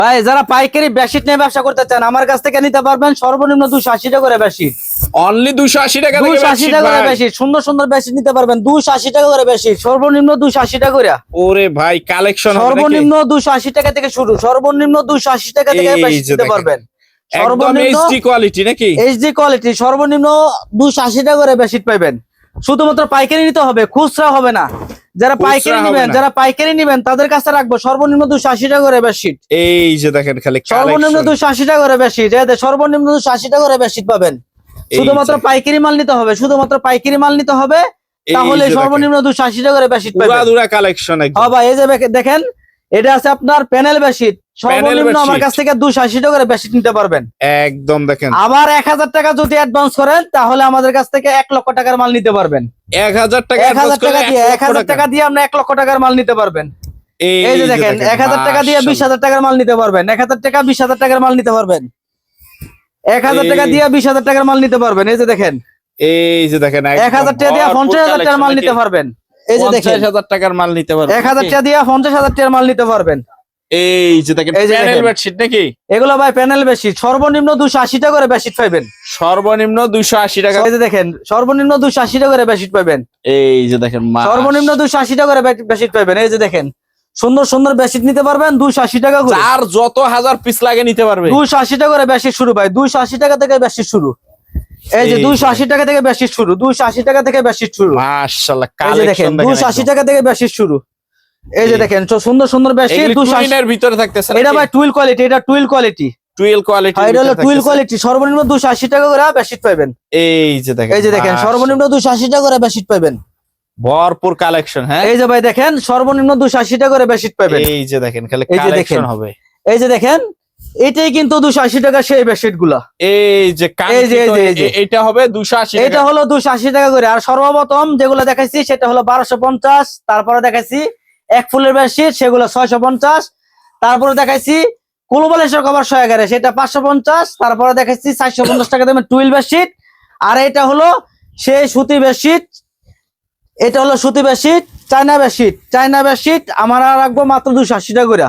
ভাই যারা পাইকারি বেডশিট নিয়ে ব্যবসা করতে চান আমার কাছ থেকে নিতে পারবেন সর্বনিম্ন 280 টাকা করে বেডশিট। অনলি 280 টাকা থেকে 280 টাকা করে বেডশিট, সুন্দর সুন্দর বেডশিট নিতে পারবেন 280 টাকা করে বেডশিট, সর্বনিম্ন 280 টাকা করে। ওরে ভাই কালেকশন সর্বনিম্ন 280 টাকা থেকে শুরু, সর্বনিম্ন 280 টাকা থেকে বেডশিট নিতে পারবেন। সর্বনিম্ন এইচডি কোয়ালিটি নাকি? এইচডি কোয়ালিটি, সর্বনিম্ন 280 টাকা করে বেডশিট পাবেন। শুধুমাত্র পাইকারি নিতে হবে, খুচরা হবে না। যারা পাইকারি নেবেন তাদের কাছে রাখবো সর্বনিম্ন 280 টাকা করে বেডশিট। এই যে দেখেন খালি সর্বনিম্ন 280 টাকা করে বেডশিট, সর্বনিম্ন 280 টাকা করে বেডশিট পাবেন। শুধুমাত্র পাইকারি মাল নিতে হবে, শুধুমাত্র পাইকারি মাল নিতে হবে, তাহলে সর্বনিম্ন 280 টাকা করে বেডশিট পাবেন। পুরো কালেকশন একদম। হ্যাঁ ভাই, এই যে দেখেন এটা আছে আপনার প্যানেল বেডশিট, সর্বনিম্ন আমার কাছ থেকে 280 টাকা করে বেডশিট নিতে পারবেন একদম। দেখেন আবার 1000 টাকা যদি অ্যাডভান্স করেন তাহলে আমাদের কাছ থেকে 1 লক্ষ টাকার মাল নিতে পারবেন। 1000 টাকা 1000 টাকা দিয়ে আপনি 1 লক্ষ টাকার মাল নিতে পারবেন। এই যে দেখেন 1000 টাকা দিয়ে 20000 টাকার মাল নিতে পারবেন। 1000 টাকা 20000 টাকার মাল নিতে পারবেন। 1000 টাকা দিয়ে 20000 টাকার মাল নিতে পারবেন। এই যে দেখেন 1000 টাকা দিয়ে 50000 টাকার মাল নিতে পারবেন। এই যে দেখেন 50000 টাকার মাল নিতে পারবেন। 1000 টাকা দিয়ে 50000 টাকার মাল নিতে পারবেন। এই যে দেখেন প্যানেল বেডশিট নাকি? এগুলো ভাই প্যানেল বেডশিট, সর্বনিম্ন 280 টাকা করে বেডশিট পাবেন। সর্বনিম্ন 280 টাকা। এই যে দেখেন সর্বনিম্ন 280 টাকা করে বেডশিট পাবেন। এই যে দেখেন সর্বনিম্ন 280 টাকা করে বেডশিট পাবেন। এই যে দেখেন সুন্দর সুন্দর বেডশিট নিতে পারবেন 280 টাকা করে। আর যত হাজার পিস লাগে নিতে পারবে। 280 টাকা করে বেডশিট শুরু ভাই, 280 টাকা থেকে বেডশিট শুরু। এই যে 280 টাকা থেকে বেডশিট শুরু, 280 টাকা থেকে বেডশিট শুরু। মাশাআল্লাহ এই যে দেখেন 280 টাকা থেকে বেডশিট শুরু। এই যে দেখেন সুন্দর সুন্দর বেডশিট 280 এর ভিতরে থাকতেছে। এটা ভাই টুইল কোয়ালিটি, এটা টুইল কোয়ালিটি। টুইল কোয়ালিটি, এটা হলো টুইল কোয়ালিটি, সর্বনিম্ন 280 টাকা করে বেডশিট পাবেন। এই যে দেখেন সর্বনিম্ন 280 টাকা করে বেডশিট পাবেন। ভরপুর কালেকশন। হ্যাঁ এই যে ভাই দেখেন সর্বনিম্ন 280 টাকা করে বেডশিট পাবেন। এই যে দেখেন খালি কালেকশন হবে। এই যে দেখেন এটাই কিন্তু 280 টাকা সেই বেডশিট গুলা। এই যে এটা হবে 280 টাকা। এটা হলো 280 টাকা করে। আর সর্বপ্রথম যেগুলো দেখাইছি সেটা হলো 1250, তারপরে দেখাইছি এক ফুলের বেডশিট সেগুলো 650, তারপরে দেখাইছি কুলবালিশের কভার 111 সেটা 550, তারপরে দেখাইছি 450 টাকা দামের টুইল বেডশিট। আর এটা হলো সেই সুতি বেডশিট, এটা হলো সুতি bedsheet, China bedsheet. China bedsheet আমরা রাখবো মাত্র 280 টাকা করে।